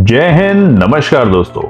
जय हिंद, नमस्कार दोस्तों।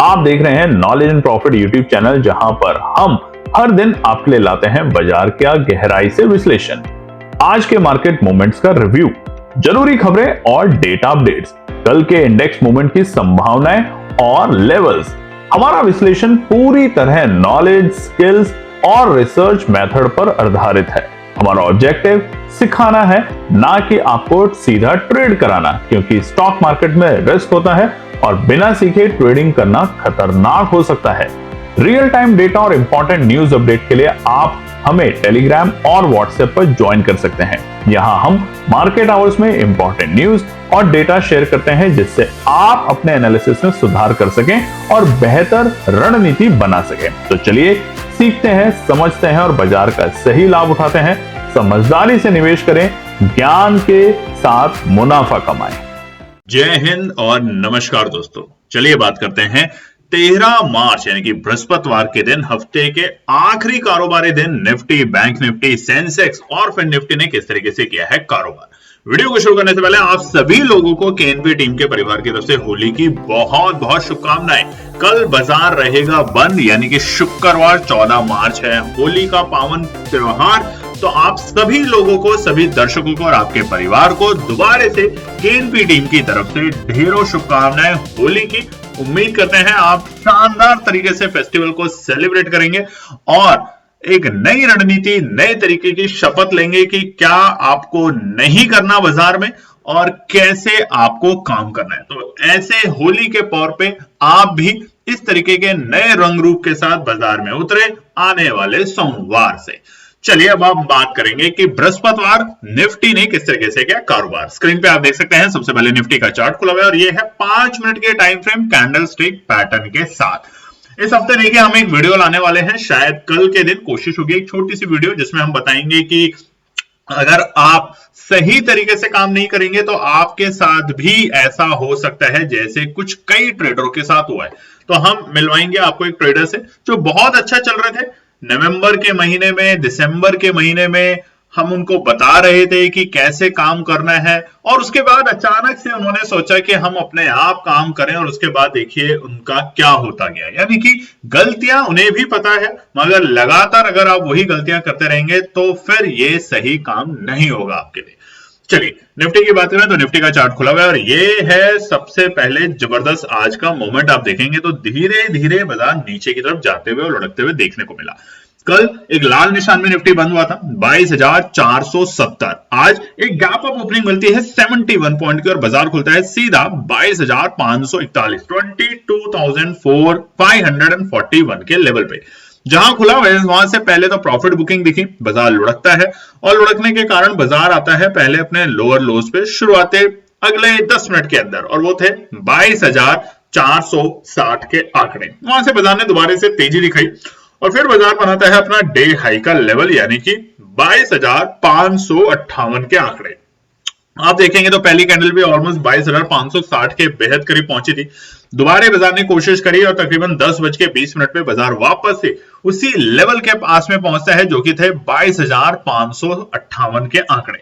आप देख रहे हैं knowledge and profit YouTube channel, जहां पर हम हर दिन आपके लिए लाते हैं बाजार का गहराई से विश्लेषण, आज के मार्केट मूवमेंट्स का रिव्यू, जरूरी खबरें और डेटा अपडेट्स, कल के इंडेक्स मूवमेंट की संभावनाएं और लेवल्स। हमारा विश्लेषण पूरी तरह नॉलेज, स्किल्स और रिसर्च मेथड पर आधारित है। हमारा ऑब्जेक्टिव सिखाना है, ना कि आपको सीधा ट्रेड कराना, क्योंकि स्टॉक मार्केट में रिस्क होता है और बिना सीखे ट्रेडिंग करना खतरनाक हो सकता है। रियल टाइम डेटा और इंपॉर्टेंट न्यूज अपडेट के लिए आप हमें टेलीग्राम और व्हाट्सएप पर ज्वाइन कर सकते हैं। यहां हम मार्केट आवर्स में इंपॉर्टेंट न्यूज और डेटा शेयर करते हैं, जिससे आप अपने एनालिसिस में सुधार कर सकें और बेहतर रणनीति बना सकें। तो चलिए सीखते हैं, समझते हैं और बाजार का सही लाभ उठाते हैं। समझदारी से निवेश करें, ज्ञान के साथ मुनाफा कमाएं। जय हिंद और नमस्कार दोस्तों। चलिए बात करते हैं 13 मार्च यानी कि बृहस्पतिवार के दिन, हफ्ते के आखिरी कारोबारी दिन निफ्टी, बैंक निफ्टी, सेंसेक्स और फिर निफ्टी ने किस तरीके से किया है कारोबार। वीडियो को शुरू करने से पहले आप सभी लोगों को केएनबी टीम के परिवार की तरफ से होली की बहुत बहुत शुभकामनाएं। कल बाजार रहेगा बंद, यानी कि शुक्रवार 14 मार्च है, होली का पावन त्योहार। तो आप सभी लोगों को, सभी दर्शकों को और आपके परिवार को दोबारा से केएनबी टीम की तरफ से ढेरों शुभकामनाएं होली की। उम्मीद करते हैं आप शानदार तरीके से फेस्टिवल को सेलिब्रेट करेंगे और एक नई रणनीति, नए तरीके की शपथ लेंगे कि क्या आपको नहीं करना बाजार में और कैसे आपको काम करना है। तो ऐसे होली के पौर पे आप भी इस तरीके के नए रंग रूप के साथ बाजार में उतरे आने वाले सोमवार से। चलिए अब आप बात करेंगे कि बृहस्पतिवार निफ्टी ने किस तरीके से किया कारोबार। स्क्रीन पे आप देख सकते हैं, सबसे पहले निफ्टी का चार्ट खुला हुआ है और ये है 5 मिनट के टाइम फ्रेम कैंडलस्टिक पैटर्न के साथ। इस हफ्ते देखिए हम एक वीडियो लाने वाले हैं, शायद कल के दिन कोशिश होगी एक छोटी सी वीडियो, जिसमें हम बताएंगे कि अगर आप सही तरीके से काम नहीं करेंगे तो आपके साथ भी ऐसा हो सकता है जैसे कुछ कई ट्रेडरों के साथ हुआ है। तो हम मिलवाएंगे आपको एक ट्रेडर से जो बहुत अच्छा चल रहे थे नवंबर के महीने में, दिसंबर के महीने में। हम उनको बता रहे थे कि कैसे काम करना है और उसके बाद अचानक से उन्होंने सोचा कि हम अपने आप काम करें और उसके बाद देखिए उनका क्या होता गया। यानी कि गलतियां उन्हें भी पता है, मगर लगातार अगर आप वही गलतियां करते रहेंगे तो फिर ये सही काम नहीं होगा आपके लिए। चलिए निफ्टी की बात करें तो निफ्टी का चार्ट खुला हुआ है और ये है सबसे पहले जबरदस्त आज का मोमेंट। आप देखेंगे तो धीरे धीरे बाजार नीचे की तरफ जाते हुए और लुढ़कते हुए देखने को मिला। कल एक लाल निशान में निफ्टी बंद हुआ था 22,470। आज एक गैप अप ओपनिंग मिलती है 71 पॉइंट की और बाजार खुलता है सीधा 22,541, 22,541 के लेवल पे। जहां खुला वहां से पहले तो प्रॉफिट बुकिंग दिखी, बाजार लुढ़कता है और लुढ़कने के कारण बाजार आता है पहले अपने लोअर लोज पे शुरुआती अगले 10 मिनट के अंदर, और वो थे 22,460 के आंकड़े। वहां से बाजार ने दोबारा से तेजी दिखाई और फिर बाजार बनाता है अपना डे हाई का लेवल, यानी कि 22,558 के आंकड़े। आप देखेंगे तो पहली कैंडल भी ऑलमोस्ट 22,560 के बेहद करीब पहुंची थी। दोबारा बाजार ने कोशिश करी और तकरीबन 10:20 पे बाजार वापस से उसी लेवल के पास में पहुंचता है जो कि थे 22,558 के आंकड़े,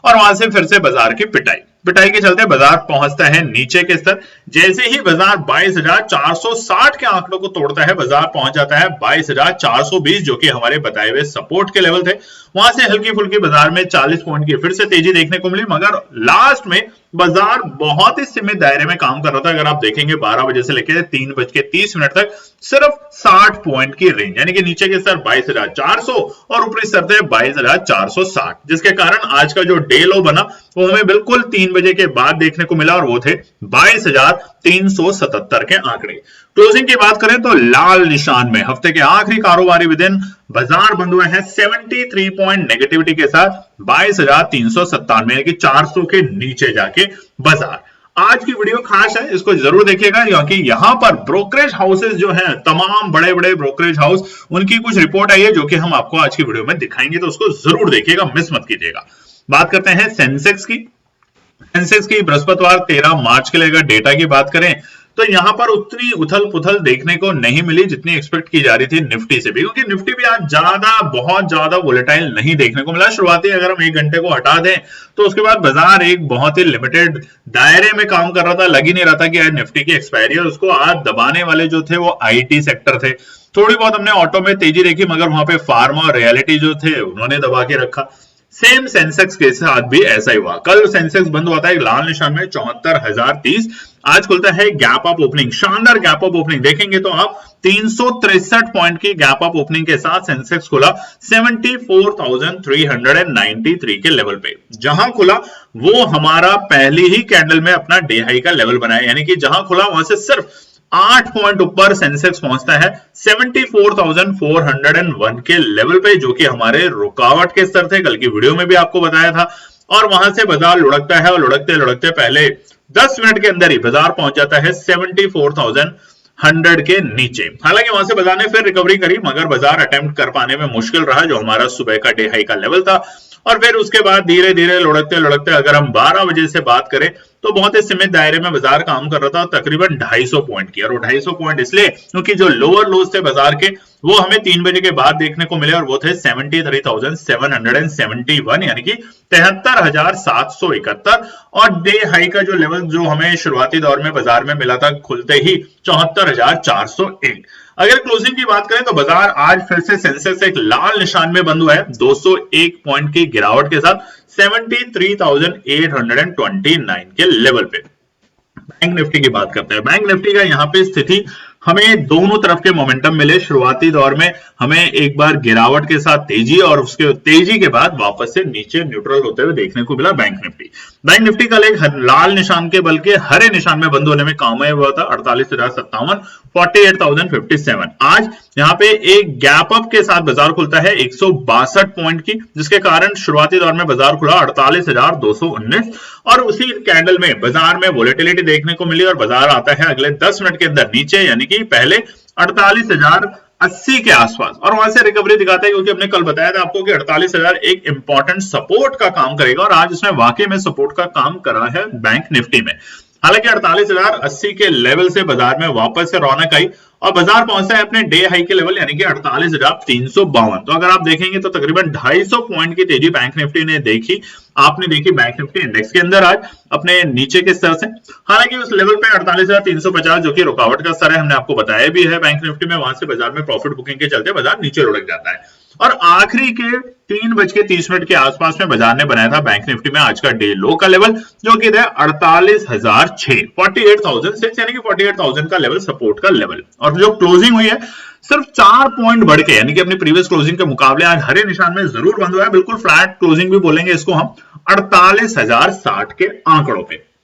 और वहां से फिर से बाजार की पिटाई के चलते बाजार पहुंचता है नीचे के स्तर। जैसे ही बाजार 22,460 के आंकड़ों को तोड़ता है, बाजार पहुंच जाता है 22,420, जो कि हमारे बताए हुए सपोर्ट के लेवल थे। वहां से हल्की फुल्की बाजार में 40 पॉइंट की फिर से तेजी देखने को मिली, मगर लास्ट में बाजार बहुत ही सीमित दायरे में काम कर रहा था। अगर आप देखेंगे 12 बजे से लेकर 3:30 तक सिर्फ 60 पॉइंट की रेंज, यानी कि नीचे के स्तर 22,400 और ऊपरी स्तर थे 22,460, जिसके कारण आज का जो डे लो बना वो हमें बिल्कुल 3 बजे के बाद देखने को मिला और वो थे 22,377 के आंकड़े। क्लोजिंग की बात करें तो लाल निशान में हफ्ते के आखिरी कारोबारी दिन बाजार बंद हुए हैं 73 पॉइंट नेगेटिविटी के साथ 22,397, यानी कि 400 के नीचे जाके बाजार। आज की वीडियो खास है, इसको जरूर देखिएगा, क्योंकि यहां पर ब्रोकरेज हाउसेस जो हैं, तमाम बड़े बड़े ब्रोकरेज हाउस, उनकी कुछ रिपोर्ट आई है जो कि हम आपको आज की वीडियो में दिखाएंगे, तो उसको जरूर देखिएगा, मिस मत कीजिएगा। बात करते हैं सेंसेक्स की। सेंसेक्स की बृहस्पतिवार 13 मार्च के लिए अगर डेटा की बात करें तो यहां पर उतनी उथल पुथल देखने को नहीं मिली जितनी एक्सपेक्ट की जा रही थी निफ्टी से भी, क्योंकि निफ्टी भी आज बहुत ज्यादा वोलेटाइल नहीं देखने को मिला। शुरुआती अगर हम 1 घंटे को हटा दें तो उसके बाद बाजार एक बहुत ही लिमिटेड दायरे में काम कर रहा था। लग ही नहीं रहा था कि आज निफ्टी की एक्सपायरी है, उसको आज दबाने वाले जो थे वो आईटी सेक्टर थे। थोड़ी बहुत हमने ऑटो में तेजी देखी, मगर वहां पे फार्मा और रियलिटी जो थे उन्होंने दबा के रखा। सेम सेंसेक्स के साथ भी ऐसा ही हुआ। कल सेंसेक्स बंद हुआ था एक लाल निशान में 74,030, आज खुलता है गैप अप ओपनिंग, शानदार गैप अप ओपनिंग देखेंगे तो आप 363 पॉइंट की गैप अप ओपनिंग के साथ सेंसेक्स खुला 74,393 के लेवल पे। जहां खुला वो हमारा पहली ही कैंडल में अपना डे हाई का लेवल बनाया, यानी कि जहां खुला वहां से सिर्फ 8 पॉइंट ऊपर सेंसेक्स पहुंचता है 74,401 के लेवल पे, जो कि हमारे रुकावट के स्तर थे। कल की वीडियो में भी आपको बताया था। और वहां से बाजार लुढ़कता है और लुढ़कते लुढ़कते पहले 10 मिनट के अंदर ही बाजार पहुंच जाता है 74,100 के नीचे। हालांकि वहां से बाजार ने फिर रिकवरी करी, मगर बाजार अटेम्प्ट कर पाने में मुश्किल रहा जो हमारा सुबह का डे हाई का लेवल था। और फिर उसके बाद धीरे धीरे लुढ़कते लुढ़कते अगर हम 12 बजे से बात करें तो बहुत ही सीमित दायरे में बाजार काम कर रहा था, तकरीबन 250 पॉइंट की। और वो 250 पॉइंट इसलिए क्योंकि जो लोअर लोज थे बाजार के वो हमें 3 बजे के बाद देखने को मिले, और वो थे 73,771, यानी कि 73,771। और डे हाई का जो लेवल जो हमें शुरुआती दौर में बाजार में मिला था खुलते ही 74,401। अगर क्लोजिंग की बात करें तो बाजार आज फिर से सेंसेक्स एक लाल निशान में बंद हुआ है 201 पॉइंट की गिरावट के साथ 73,829 के लेवल पे। बैंक निफ्टी की बात करते हैं। बैंक निफ्टी का यहाँ पे स्थिति हमें दोनों तरफ के मोमेंटम मिले। शुरुआती दौर में हमें एक बार गिरावट के साथ तेजी और उसके तेजी के बाद वापस से नीचे न्यूट्रल होते हुए देखने को मिला बैंक निफ्टी। बैंक निफ्टी कल एक लाल निशान के बल्कि हरे निशान में बंद होने में कामयाब हुआ था 48,057, 48,057। आज यहाँ पे एक गैप अप के साथ बाजार खुलता है 162 पॉइंट की, जिसके कारण शुरुआती दौर में बाजार खुला 48,219 और उसी कैंडल में बाजार में वोलेटिलिटी देखने को मिली और बाजार आता है अगले 10 मिनट के अंदर नीचे, यानी कि पहले 48,080 के आसपास, और वहां से रिकवरी दिखाता है क्योंकि हमने कल बताया था आपको कि 48,000 एक इंपॉर्टेंट सपोर्ट का काम करेगा और आज इसमें वाकई में सपोर्ट का काम करा है बैंक निफ्टी में। हालांकि 48,080 के लेवल से बाजार में वापस से रौनक आई और बाजार पहुंचता है अपने डे हाई के लेवल यानी कि 48,352। तो अगर आप देखेंगे तो तकरीबन 250 पॉइंट की तेजी बैंक निफ्टी ने देखी, आपने देखी बैंक निफ्टी इंडेक्स के अंदर आज अपने नीचे के स्तर से। हालांकि उस लेवल पे 48,350 जो कि रुकावट का स्तर है, हमने आपको बताया भी है बैंक निफ्टी में, वहां से बाजार में प्रॉफिट बुकिंग के चलते बाजार नीचे लुढ़क जाता है। और आखिरी के 3:30 के आसपास में बाजार ने बनाया था बैंक निफ्टी में आज का डे लो का लेवल, जो कि है 48,006, 48,006 यानी कि 48,000 का लेवल सपोर्ट का लेवल। और जो क्लोजिंग हुई है सिर्फ 4 पॉइंट बढ़ के, यानी कि अपनी प्रीवियस क्लोजिंग के मुकाबले आज हरे निशान में जरूर बंद हुआ है, बिल्कुल फ्लैट क्लोजिंग भी बोलेंगे इसको हम, 48,060 के आंकड़ों पे।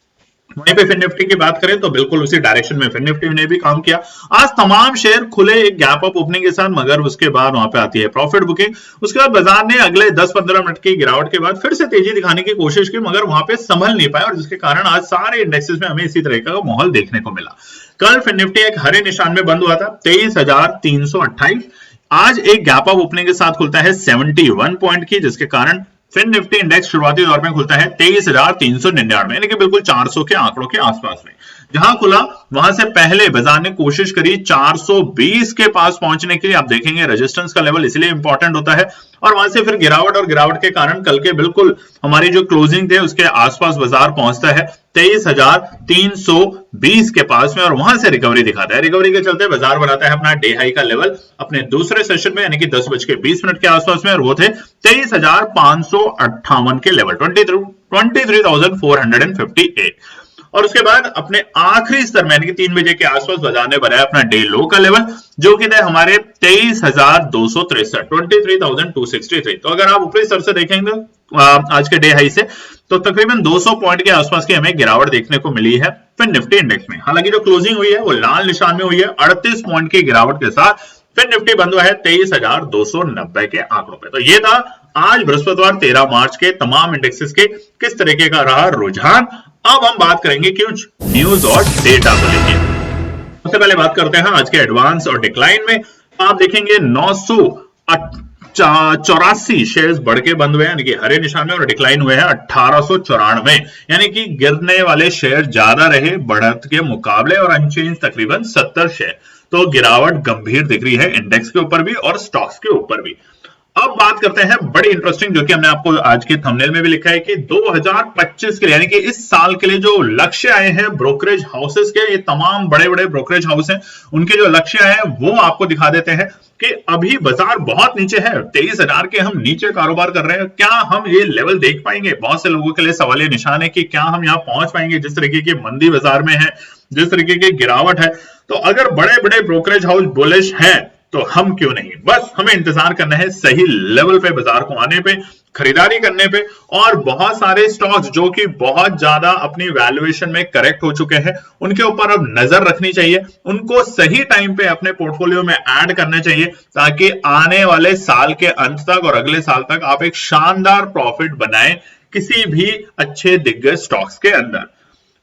वहीं पे फिन निफ्टी की बात करें तो बिल्कुल उसी डायरेक्शन में फिन निफ्टी ने भी काम किया। आज तमाम शेयर खुले एक गैप अप ओपनिंग के साथ, मगर उसके बाद वहां पे आती है प्रॉफिट बुकिंग। उसके बाद बाजार ने अगले 10-15 मिनट की गिरावट के बाद फिर से तेजी दिखाने की कोशिश की, मगर वहां पे संभल नहीं पाया और जिसके कारण आज सारे इंडेक्सेस में हमें इसी तरह का माहौल देखने को मिला। कल फिन निफ्टी एक हरे निशान में बंद हुआ था 23,328। आज एक गैप अप ओपनिंग के साथ खुलता है 71 पॉइंट की, जिसके कारण फिन निफ्टी इंडेक्स शुरुआती दौर में खुलता है 23,399, यानी कि बिल्कुल 400 के आंकड़ों के आसपास में। जहां खुला वहां से पहले बाजार ने कोशिश करी 420 के पास पहुंचने के लिए। आप देखेंगे रेजिस्टेंस का लेवल इसलिए इंपॉर्टेंट होता है, और वहां से फिर गिरावट और गिरावट के कारण कल के बिल्कुल हमारी जो क्लोजिंग थे उसके आसपास बाजार पहुंचता है 23,320 के पास में, और वहां से रिकवरी दिखाता है। रिकवरी के चलते बाजार बनाता है अपना डे हाई का लेवल अपने दूसरे सेशन में, यानी कि 10:20 के आसपास में, और वो थे 23,558 के लेवल, 23,458। और उसके बाद अपने आखिरी स्तर में यानी कि 3 बजे के आसपास बाजार ने बनाया अपना डे लो का लेवल, जो कि था हमारे 23,263, 23,263। तो अगर आप ऊपरी स्तर से देखेंगे आज के डे हाई से, तो तकरीबन 200 पॉइंट के आसपास की हमें गिरावट देखने को मिली है फिन निफ्टी इंडेक्स में। हालांकि जो क्लोजिंग हुई है वो लाल निशान में हुई है 38 पॉइंट की गिरावट के साथ। फिन निफ्टी बंद हुआ है 23,290 के आंकड़ों पे। तो ये था आज बृहस्पतिवार 13 मार्च के तमाम इंडेक्सेस के किस तरीके का रहा रुझान। अब हम बात करेंगे कुछ न्यूज और डेटा को लेकर। सबसे पहले बात करते हैं आज के एडवांस और डिक्लाइन में। आप देखेंगे 900 84 शेयर्स बढ़ के बंद हुए हैं, यानी कि हरे निशान में, और डिक्लाइन हुए हैं 1894, यानी कि गिरने वाले शेयर ज्यादा रहे बढ़त के मुकाबले, और अनचेंज तकरीबन 70 शेयर। तो गिरावट गंभीर दिख रही है इंडेक्स के ऊपर भी और स्टॉक्स के ऊपर भी। अब बात करते हैं बड़ी इंटरेस्टिंग, जो कि हमने आपको आज के थंबनेल में भी लिखा है कि 2025 के लिए, यानी कि इस साल के लिए जो लक्ष्य आए हैं ब्रोकरेज हाउसेस के, ये तमाम बड़े बड़े ब्रोकरेज हाउस हैं, उनके जो लक्ष्य आए हैं वो आपको दिखा देते हैं कि अभी बाजार बहुत नीचे है, 23,000 के हम नीचे कारोबार कर रहे हैं। क्या हम ये लेवल देख पाएंगे? बहुत से लोगों के लिए सवाल निशान है कि क्या हम यहाँ पहुंच पाएंगे जिस तरीके की मंदी बाजार में है, जिस तरीके की गिरावट है। तो अगर बड़े बड़े ब्रोकरेज हाउस बुलिश हैं तो हम क्यों नहीं, बस हमें इंतजार करना है सही लेवल पे बाजार को आने पे, खरीदारी करने पे। और बहुत सारे स्टॉक्स जो कि बहुत ज्यादा अपनी वैल्यूएशन में करेक्ट हो चुके हैं, उनके ऊपर अब नजर रखनी चाहिए, उनको सही टाइम पे अपने पोर्टफोलियो में ऐड करना चाहिए, ताकि आने वाले साल के अंत तक और अगले साल तक आप एक शानदार प्रॉफिट बनाएं किसी भी अच्छे दिग्गज स्टॉक्स के अंदर।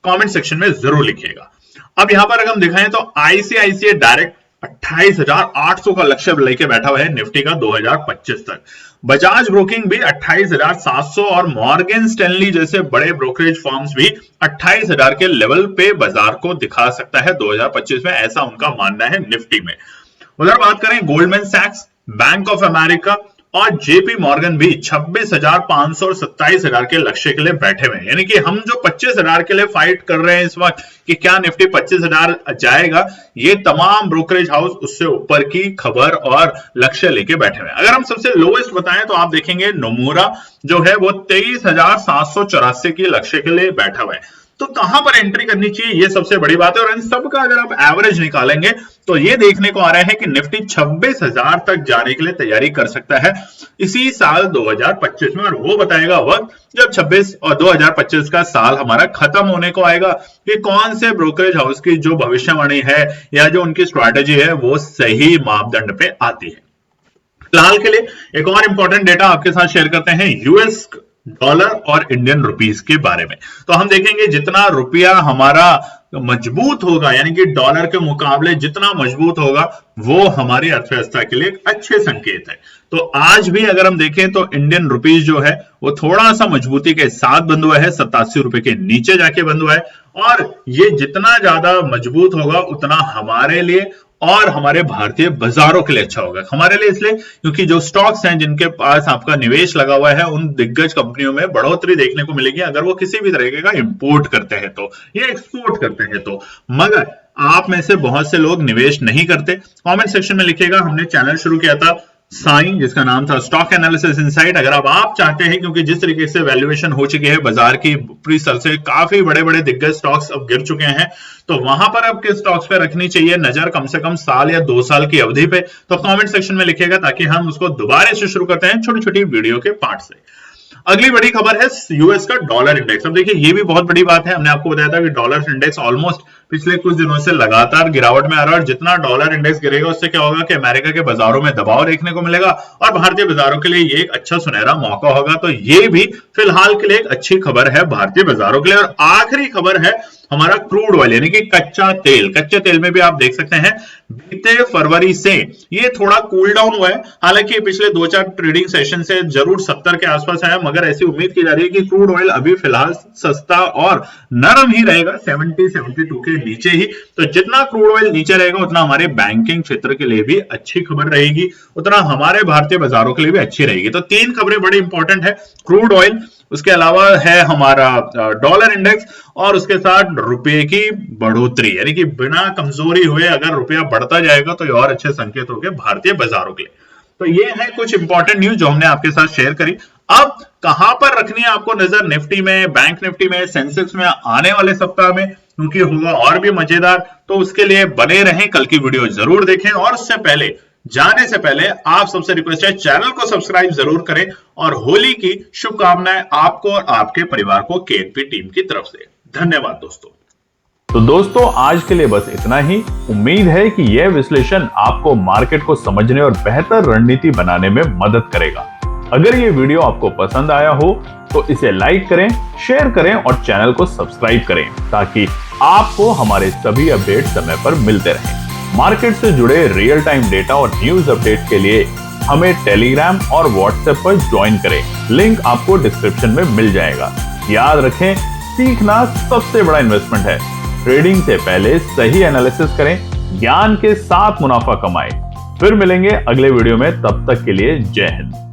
कमेंट सेक्शन में जरूर लिखिएगा। अब यहां पर अगर हम दिखाएं तो आईसीआईसीआई डायरेक्ट 28,800 का लक्ष्य लेके बैठा हुआ है निफ्टी का 2025 तक। बजाज ब्रोकिंग भी 28,700 और मॉर्गन स्टैनली जैसे बड़े ब्रोकरेज फर्म्स भी 28,000 के लेवल पे बाजार को दिखा सकता है 2025 में, ऐसा उनका मानना है निफ्टी में। उधर बात करें गोल्डमैन सैक्स, बैंक ऑफ अमेरिका और जेपी मॉर्गन भी 26,500 और 27,000 के लक्ष्य के लिए बैठे हुए हैं। यानी कि हम जो 25,000 के लिए फाइट कर रहे हैं इस वक्त कि क्या निफ्टी 25,000 जाएगा, ये तमाम ब्रोकरेज हाउस उससे ऊपर की खबर और लक्ष्य लेके बैठे हुए हैं। अगर हम सबसे लोएस्ट बताएं तो आप देखेंगे नोमुरा जो है वो 23,784 की लक्ष्य के लिए बैठा हुआ है। तो कहां पर एंट्री करनी चाहिए, ये सबसे बड़ी बात है। और इन सब का अगर आप एवरेज निकालेंगे तो ये देखने को आ रहा है कि निफ्टी 26,000 तक जाने के लिए तैयारी कर सकता है इसी साल 2025 में, और वो बताएगा वक्त जब 26 और 2025 का साल हमारा खत्म होने को आएगा कि कौन से ब्रोकरेज हाउस की जो भविष्यवाणी है या जो उनकी स्ट्रैटेजी है वो सही मापदंड पे आती है। फिलहाल के लिए एक और इंपॉर्टेंट डेटा आपके साथ शेयर करते हैं यूएस डॉलर और इंडियन रुपीस के बारे में। तो हम देखेंगे जितना रुपया हमारा मजबूत होगा, यानी कि डॉलर के मुकाबले जितना मजबूत होगा, वो हमारी अर्थव्यवस्था के लिए एक अच्छे संकेत है। तो आज भी अगर हम देखें तो इंडियन रुपीस जो है वो थोड़ा सा मजबूती के साथ बंद हुआ है, 87 रुपए के नीचे जाके बंद हुआ है। और ये जितना ज्यादा मजबूत होगा उतना हमारे लिए और हमारे भारतीय बाजारों के लिए अच्छा होगा। हमारे लिए इसलिए क्योंकि जो स्टॉक्स हैं जिनके पास आपका निवेश लगा हुआ है, उन दिग्गज कंपनियों में बढ़ोतरी देखने को मिलेगी अगर वो किसी भी तरीके का इंपोर्ट करते हैं तो, या एक्सपोर्ट करते हैं तो। मगर आप में से बहुत से लोग निवेश नहीं करते। कमेंट सेक्शन में लिखिएगा। हमने चैनल शुरू किया था साइन, जिसका नाम था स्टॉक एनालिसिस इनसाइट। अगर आप चाहते हैं, क्योंकि जिस तरीके से वैल्यूएशन हो चुकी है बाजार की ऊपरी स्तर से, काफी बड़े बड़े दिग्गज स्टॉक्स अब गिर चुके हैं, तो वहां पर अब किस स्टॉक्स पे रखनी चाहिए नजर कम से कम साल या 2 साल की अवधि पे, तो कमेंट सेक्शन में लिखिएगा ताकि हम उसको दोबारा से शुरू करते हैं छोटी छोटी वीडियो के पार्ट से। अगली बड़ी खबर है यूएस का डॉलर इंडेक्स। अब देखिए ये भी बहुत बड़ी बात है। हमने आपको बताया था कि डॉलर इंडेक्स ऑलमोस्ट पिछले कुछ दिनों से लगातार गिरावट में आ रहा है, और जितना डॉलर इंडेक्स गिरेगा उससे क्या होगा कि अमेरिका के बाजारों में दबाव देखने को मिलेगा और भारतीय बाजारों के लिए ये एक अच्छा सुनहरा मौका होगा। तो ये भी फिलहाल के लिए एक अच्छी खबर है भारतीय बाजारों के लिए। और आखिरी खबर है हमारा क्रूड ऑयल, यानी कि कच्चा तेल। कच्चे तेल में भी आप देख सकते हैं बीते फरवरी से ये थोड़ा कूल डाउन हुआ है। हालांकि पिछले 2-4 ट्रेडिंग सेशन से जरूर 70 के आसपास आया, मगर ऐसी उम्मीद की जा रही है कि क्रूड ऑयल अभी फिलहाल सस्ता और नरम ही रहेगा, 70-72 के नीचे ही। तो जितना क्रूड ऑयल नीचे रहेगा उतना हमारे बैंकिंग क्षेत्र के लिए भी अच्छी खबर रहेगी, उतना हमारे भारतीय बाजारों के लिए भी अच्छी रहेगी। तो 3 खबरें बड़ी इंपॉर्टेंट है, क्रूड ऑयल, उसके अलावा है हमारा डॉलर इंडेक्स, और उसके साथ रुपए की बढ़ोतरी, यानी कि बिना कमजोरी हुए अगर रुपया बढ़ता जाएगा तो ये और अच्छे संकेत होंगे भारतीय बाजारों के लिए। तो ये है कुछ इंपॉर्टेंट न्यूज जो हमने आपके साथ शेयर करी। अब कहां पर रखनी है आपको नजर निफ्टी में, बैंक निफ्टी में, सेंसेक्स में आने वाले सप्ताह में, क्योंकि होगा और भी मजेदार। तो उसके लिए बने रहें, कल की वीडियो जरूर देखें। और उससे पहले जाने से पहले आप सबसे रिक्वेस्ट है चैनल को सब्सक्राइब जरूर करें, और होली की शुभकामनाएं आपको और आपके परिवार को केएनपी टीम की तरफ से। धन्यवाद दोस्तों। तो दोस्तों आज के लिए बस इतना ही। उम्मीद है कि यह विश्लेषण आपको मार्केट को समझने और बेहतर रणनीति बनाने में मदद करेगा। अगर ये वीडियो आपको पसंद आया हो तो इसे लाइक करें, शेयर करें और चैनल को सब्सक्राइब करें, ताकि आपको हमारे सभी अपडेट समय पर मिलते रहें। मार्केट से जुड़े रियल टाइम डेटा और न्यूज अपडेट के लिए हमें टेलीग्राम और व्हाट्सएप पर ज्वाइन करें। लिंक आपको डिस्क्रिप्शन में मिल जाएगा। याद रखें, सीखना सबसे बड़ा इन्वेस्टमेंट है। ट्रेडिंग से पहले सही एनालिसिस करें, ज्ञान के साथ मुनाफा कमाएं। फिर मिलेंगे अगले वीडियो में, तब तक के लिए जय हिंद।